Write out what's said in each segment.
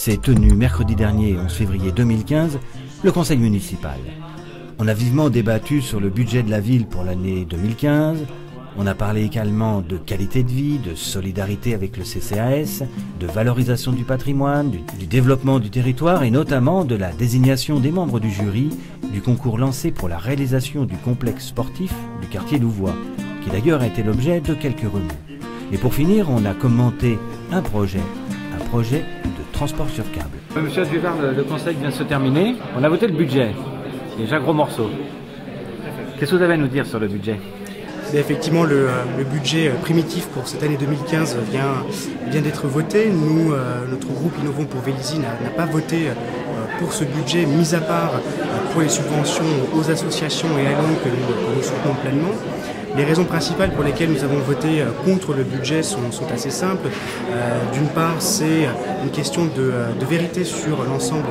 s'est tenu mercredi dernier, 11 février 2015, le conseil municipal. On a vivement débattu sur le budget de la ville pour l'année 2015. On a parlé également de qualité de vie, de solidarité avec le CCAS, de valorisation du patrimoine, du développement du territoire et notamment de la désignation des membres du jury du concours lancé pour la réalisation du complexe sportif du quartier Louvois, qui d'ailleurs a été l'objet de quelques remous. Et pour finir, on a commenté un projet de transport sur câble. Monsieur Duvard, le conseil vient de se terminer. On a voté le budget. Déjà gros morceau. Qu'est-ce que vous avez à nous dire sur le budget ? Effectivement, le budget primitif pour cette année 2015 vient d'être voté. Nous, notre groupe Innovons pour Vélizy n'a pas voté pour ce budget, mis à part pour les subventions aux associations et à l'ONU que nous soutenons pleinement. Les raisons principales pour lesquelles nous avons voté contre le budget sont assez simples. D'une part, c'est une question de vérité sur l'ensemble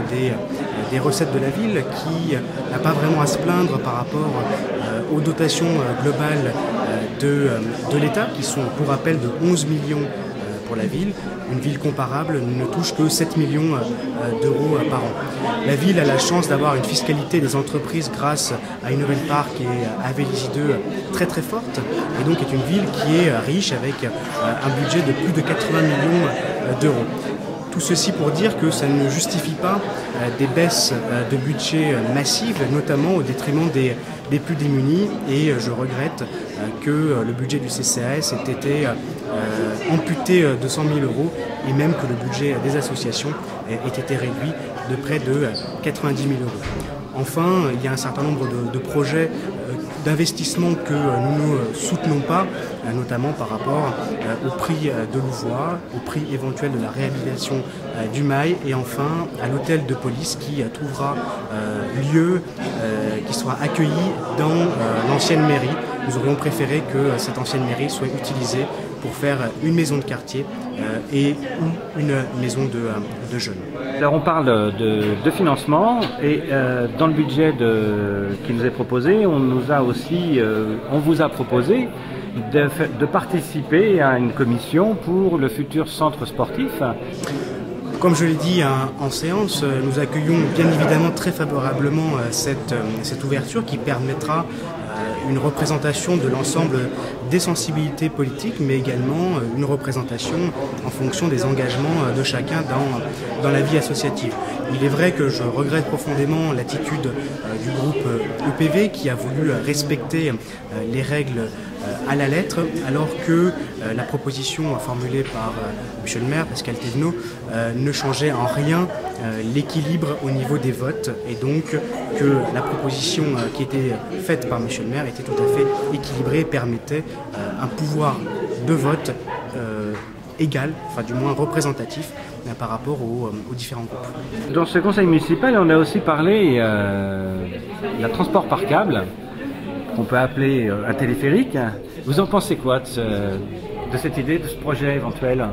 des recettes de la ville qui n'a pas vraiment à se plaindre par rapport aux dotations globales de l'État qui sont pour rappel de 11 millions pour la ville. Une ville comparable ne touche que 7 millions d'euros par an. La ville a la chance d'avoir une fiscalité des entreprises grâce à Innovel Park et à Vélizy 2 très très forte et donc est une ville qui est riche avec un budget de plus de 80 millions d'euros. Tout ceci pour dire que ça ne justifie pas des baisses de budget massives, notamment au détriment des plus démunis. Et je regrette que le budget du CCAS ait été amputé de 100 000 euros et même que le budget des associations ait été réduit de près de 90 000 euros. Enfin, il y a un certain nombre de projets d'investissement que nous ne soutenons pas, notamment par rapport au prix de Louvois, au prix éventuel de la réhabilitation du Mail et enfin à l'hôtel de police qui trouvera lieu, qui sera accueilli dans l'ancienne mairie. Nous aurions préféré que cette ancienne mairie soit utilisée pour faire une maison de quartier et ou une maison de jeunes. Alors on parle de financement et dans le budget qui nous est proposé, on vous a proposé de participer à une commission pour le futur centre sportif. Comme je l'ai dit en séance, nous accueillons bien évidemment très favorablement cette ouverture qui permettra une représentation de l'ensemble des sensibilités politiques, mais également une représentation en fonction des engagements de chacun dans la vie associative. Il est vrai que je regrette profondément l'attitude du groupe EPV qui a voulu respecter les règles à la lettre, alors que la proposition formulée par Monsieur le maire, Pascal Thévenot, ne changeait en rien l'équilibre au niveau des votes, et donc que la proposition qui était faite par Monsieur le maire était tout à fait équilibrée et permettait un pouvoir de vote égal, enfin du moins représentatif par rapport aux différents groupes. Dans ce conseil municipal, on a aussi parlé de transport par câble, qu'on peut appeler un téléphérique. Vous en pensez quoi de cette idée, de ce projet éventuel ?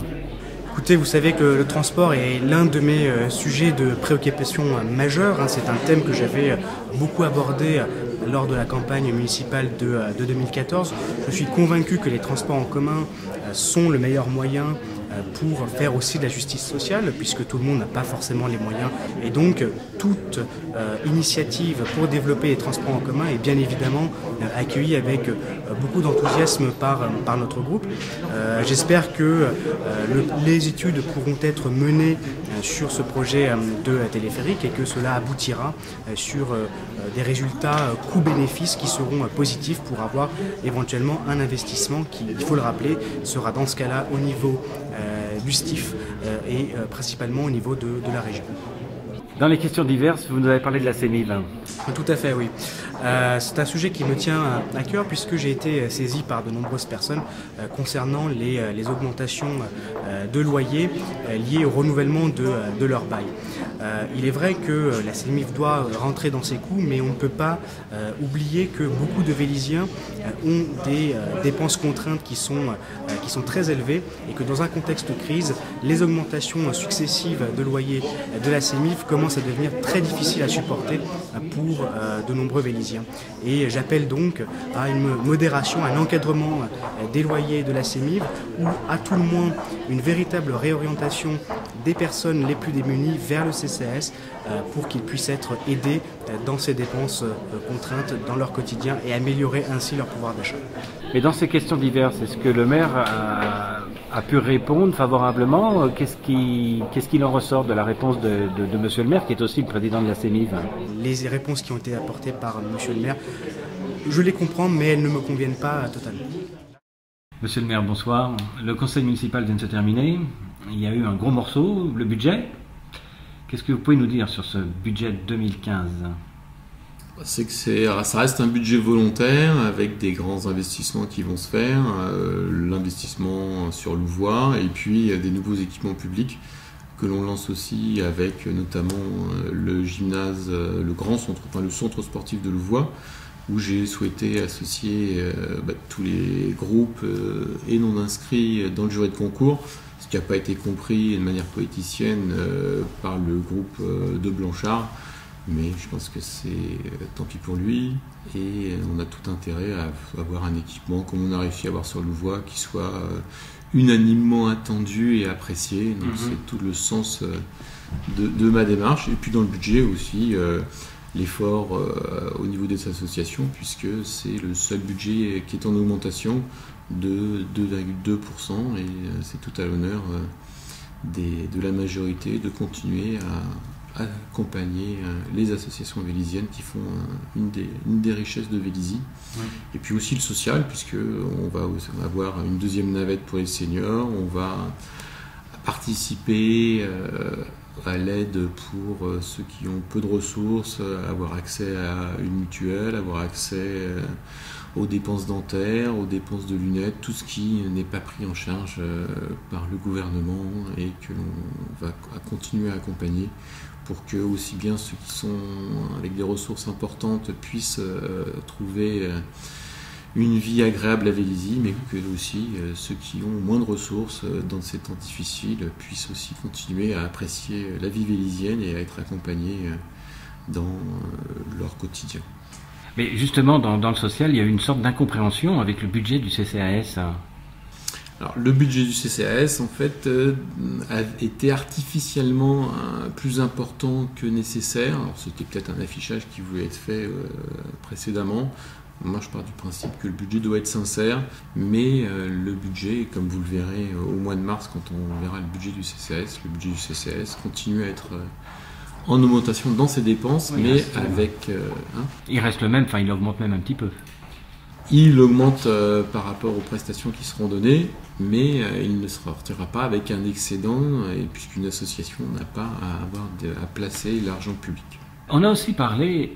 Écoutez, vous savez que le transport est l'un de mes sujets de préoccupation majeure. C'est un thème que j'avais beaucoup abordé lors de la campagne municipale de 2014. Je suis convaincu que les transports en commun sont le meilleur moyen pour faire aussi de la justice sociale, puisque tout le monde n'a pas forcément les moyens. Et donc, toute initiative pour développer les transports en commun est bien évidemment accueillie avec beaucoup d'enthousiasme par notre groupe. J'espère que les études pourront être menées sur ce projet de téléphérique et que cela aboutira sur des résultats coût-bénéfice qui seront positifs pour avoir éventuellement un investissement qui, il faut le rappeler, sera dans ce cas-là au niveau du STIF et principalement au niveau de la région. Dans les questions diverses, vous nous avez parlé de la CEMIV. Tout à fait, oui. C'est un sujet qui me tient à cœur puisque j'ai été saisi par de nombreuses personnes concernant les augmentations de loyers liées au renouvellement de leur bail. Il est vrai que la CEMIV doit rentrer dans ses coûts, mais on ne peut pas oublier que beaucoup de Vélizyens ont des dépenses contraintes qui sont très élevées et que dans un contexte de crise, les augmentations successives de loyers de la CEMIV commencent à devenir très difficiles à supporter pour de nombreux Vélizyens. Et j'appelle donc à une modération, à un encadrement des loyers de la CEMIV ou à tout le moins une véritable réorientation des personnes les plus démunies vers le CCAS pour qu'ils puissent être aidés dans ces dépenses contraintes dans leur quotidien et améliorer ainsi leur pouvoir d'achat. Et dans ces questions diverses, est-ce que le maire a pu répondre favorablement? Qu'est-ce qu'il en ressort de la réponse de monsieur le maire, qui est aussi le président de la CEMIV? Les réponses qui ont été apportées par monsieur le maire, je les comprends, mais elles ne me conviennent pas totalement. Monsieur le maire, bonsoir. Le conseil municipal vient de se terminer. Il y a eu un gros morceau, le budget. Qu'est-ce que vous pouvez nous dire sur ce budget 2015? C'est que ça reste un budget volontaire avec des grands investissements qui vont se faire, l'investissement sur Louvois et puis des nouveaux équipements publics que l'on lance aussi avec notamment le gymnase, le centre sportif de Louvois, où j'ai souhaité associer tous les groupes et non inscrits dans le jury de concours, ce qui n'a pas été compris de manière poéticienne par le groupe de Blanchard, mais je pense que c'est tant pis pour lui, et on a tout intérêt à avoir un équipement comme on a réussi à avoir sur Louvois qui soit unanimement attendu et apprécié. Donc c'est tout le sens de ma démarche, et puis dans le budget aussi l'effort au niveau des associations, puisque c'est le seul budget qui est en augmentation de 2,2%, et c'est tout à l'honneur de la majorité de continuer à accompagner les associations vélisiennes qui font une des richesses de Vélizy. Et puis aussi le social, puisque on va avoir une deuxième navette pour les seniors, on va participer à l'aide pour ceux qui ont peu de ressources, avoir accès à une mutuelle, avoir accès aux dépenses dentaires, aux dépenses de lunettes, tout ce qui n'est pas pris en charge par le gouvernement et que l'on va continuer à accompagner pour que aussi bien ceux qui sont avec des ressources importantes puissent trouver une vie agréable à Vélizy, mais que aussi ceux qui ont moins de ressources dans ces temps difficiles puissent aussi continuer à apprécier la vie vélizienne et à être accompagnés dans leur quotidien. Mais justement, dans le social, il y a eu une sorte d'incompréhension avec le budget du CCAS. Alors, le budget du CCAS, en fait, a été artificiellement plus important que nécessaire. Alors, c'était peut-être un affichage qui voulait être fait précédemment. Moi, je pars du principe que le budget doit être sincère, mais le budget, comme vous le verrez au mois de mars, quand on verra le budget du CCAS continue à être en augmentation dans ses dépenses, mais avec... il reste le même, enfin il augmente même un petit peu. Il augmente par rapport aux prestations qui seront données, mais il ne sortira pas avec un excédent, puisqu'une association n'a pas à placer l'argent public. On a aussi parlé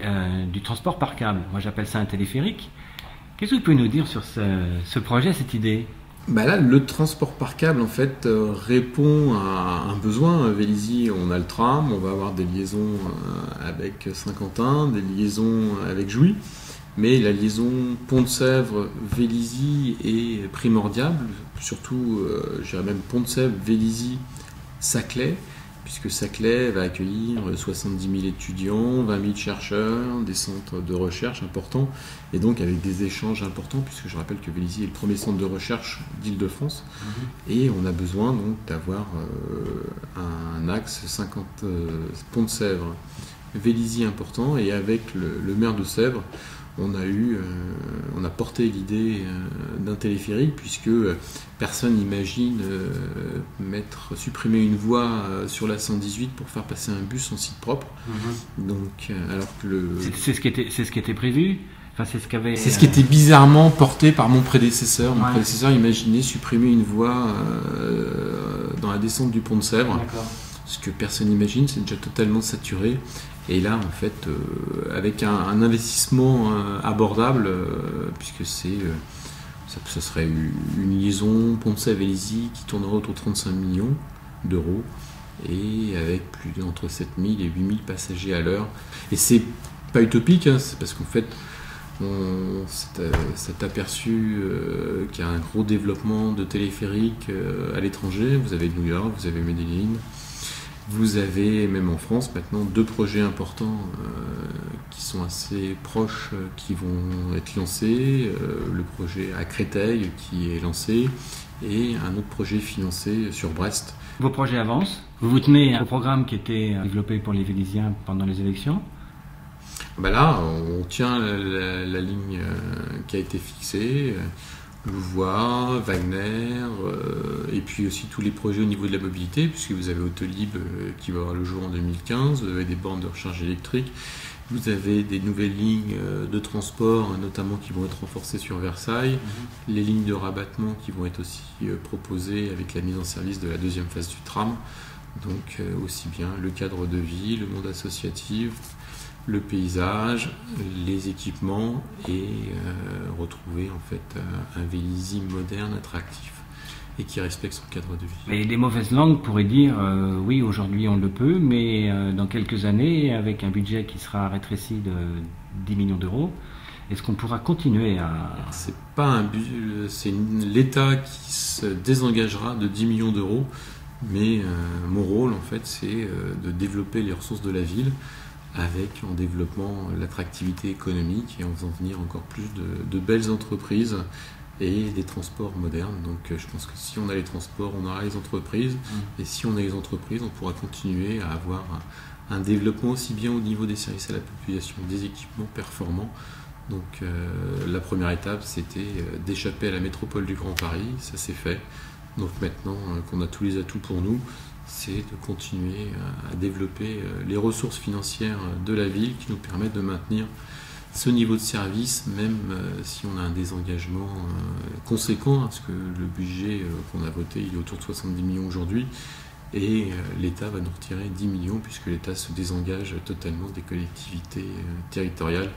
du transport par câble. Moi, j'appelle ça un téléphérique. Qu'est-ce que vous pouvez nous dire sur ce projet, cette idée? Là, le transport par câble, en fait, répond à un besoin. À Vélizy, on a le tram, on va avoir des liaisons avec Saint-Quentin, des liaisons avec Jouy. Mais la liaison Pont-de-Sèvres-Vélizy est primordiale, surtout, je dirais même Pont-de-Sèvres-Vélizy-Saclay, puisque Saclay va accueillir 70 000 étudiants, 20 000 chercheurs, des centres de recherche importants, et donc avec des échanges importants, puisque je rappelle que Vélizy est le premier centre de recherche d'Île-de-France, et on a besoin donc d'avoir un axe Pont-de-Sèvres, Vélizy important, et avec le maire de Sèvres, on a porté l'idée d'un téléphérique, puisque personne n'imagine supprimer une voie sur la 118 pour faire passer un bus en site propre. Donc, alors que c'est ce qui était prévu. Enfin, c'est ce qui était bizarrement porté par mon prédécesseur. Mon prédécesseur imaginait supprimer une voie dans la descente du pont de Sèvres. Ce que personne n'imagine, c'est déjà totalement saturé. Et là, en fait, avec un investissement abordable, puisque ça serait une liaison Pont-de-Sèvres-Vélizy qui tournerait autour de 35 millions d'euros, et avec entre 7 000 et 8 000 passagers à l'heure. Et c'est pas utopique, c'est parce qu'en fait, on s'est aperçu qu'il y a un gros développement de téléphériques à l'étranger. Vous avez New York, vous avez Medellín, Vous avez, même en France, maintenant 2 projets importants qui sont assez proches, qui vont être lancés. Le projet à Créteil qui est lancé et un autre projet financé sur Brest. Vos projets avancent. Vous vous tenez au programme qui était développé pour les Vélisiens pendant les élections? Là, on tient la ligne qui a été fixée. Louvois, Wagner, et puis aussi tous les projets au niveau de la mobilité, puisque vous avez Autolib qui va avoir le jour en 2015, vous avez des bornes de recharge électrique, vous avez des nouvelles lignes de transport, notamment qui vont être renforcées sur Versailles, les lignes de rabattement qui vont être aussi proposées avec la mise en service de la 2e phase du tram, donc aussi bien le cadre de vie, le monde associatif, le paysage, les équipements et retrouver en fait un Vélizy moderne, attractif et qui respecte son cadre de vie. Et les mauvaises langues pourraient dire oui, aujourd'hui on le peut, mais dans quelques années, avec un budget qui sera rétréci de 10 millions d'euros, est-ce qu'on pourra continuer à... C'est pas un but, c'est l'État qui se désengagera de 10 millions d'euros, mais mon rôle en fait c'est de développer les ressources de la ville, en développant l'attractivité économique et en faisant venir encore plus de belles entreprises et des transports modernes. Donc je pense que si on a les transports, on aura les entreprises, et si on a les entreprises, on pourra continuer à avoir un développement aussi bien au niveau des services à la population, des équipements performants. Donc la première étape, c'était d'échapper à la métropole du Grand Paris, ça s'est fait. Donc maintenant qu'on a tous les atouts pour nous, c'est de continuer à développer les ressources financières de la ville qui nous permettent de maintenir ce niveau de service, même si on a un désengagement conséquent, parce que le budget qu'on a voté, il est autour de 70 millions aujourd'hui, et l'État va nous retirer 10 millions, puisque l'État se désengage totalement des collectivités territoriales,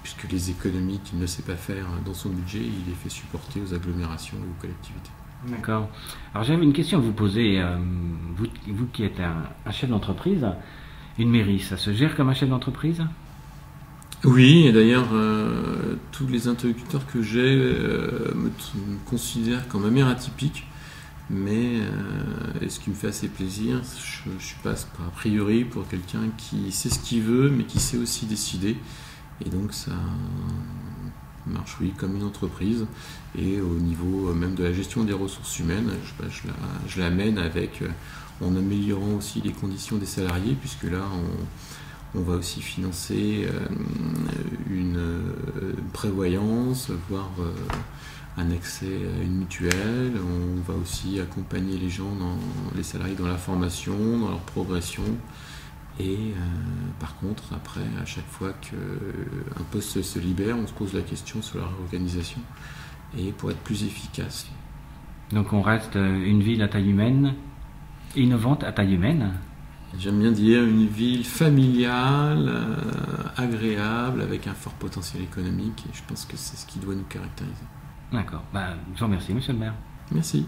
puisque les économies qu'il ne sait pas faire dans son budget, il les fait supporter aux agglomérations et aux collectivités. D'accord. Alors j'avais une question à vous poser. Vous qui êtes un chef d'entreprise, une mairie, ça se gère comme un chef d'entreprise? Oui, et d'ailleurs, tous les interlocuteurs que j'ai me considèrent comme un maire atypique, mais ce qui me fait assez plaisir, je passe a priori pour quelqu'un qui sait ce qu'il veut, mais qui sait aussi décider, et donc ça marche, oui, comme une entreprise, et au niveau même de la gestion des ressources humaines, je l'amène en améliorant aussi les conditions des salariés, puisque là, on va aussi financer une prévoyance, voire un accès à une mutuelle. On va aussi accompagner les salariés dans la formation, dans leur progression. Et par contre, après, à chaque fois qu'un poste se libère, on se pose la question sur la réorganisation et pour être plus efficace. Donc on reste une ville à taille humaine, innovante à taille humaine. J'aime bien dire une ville familiale, agréable, avec un fort potentiel économique, et je pense que c'est ce qui doit nous caractériser. D'accord. Je vous remercie, monsieur le maire. Merci.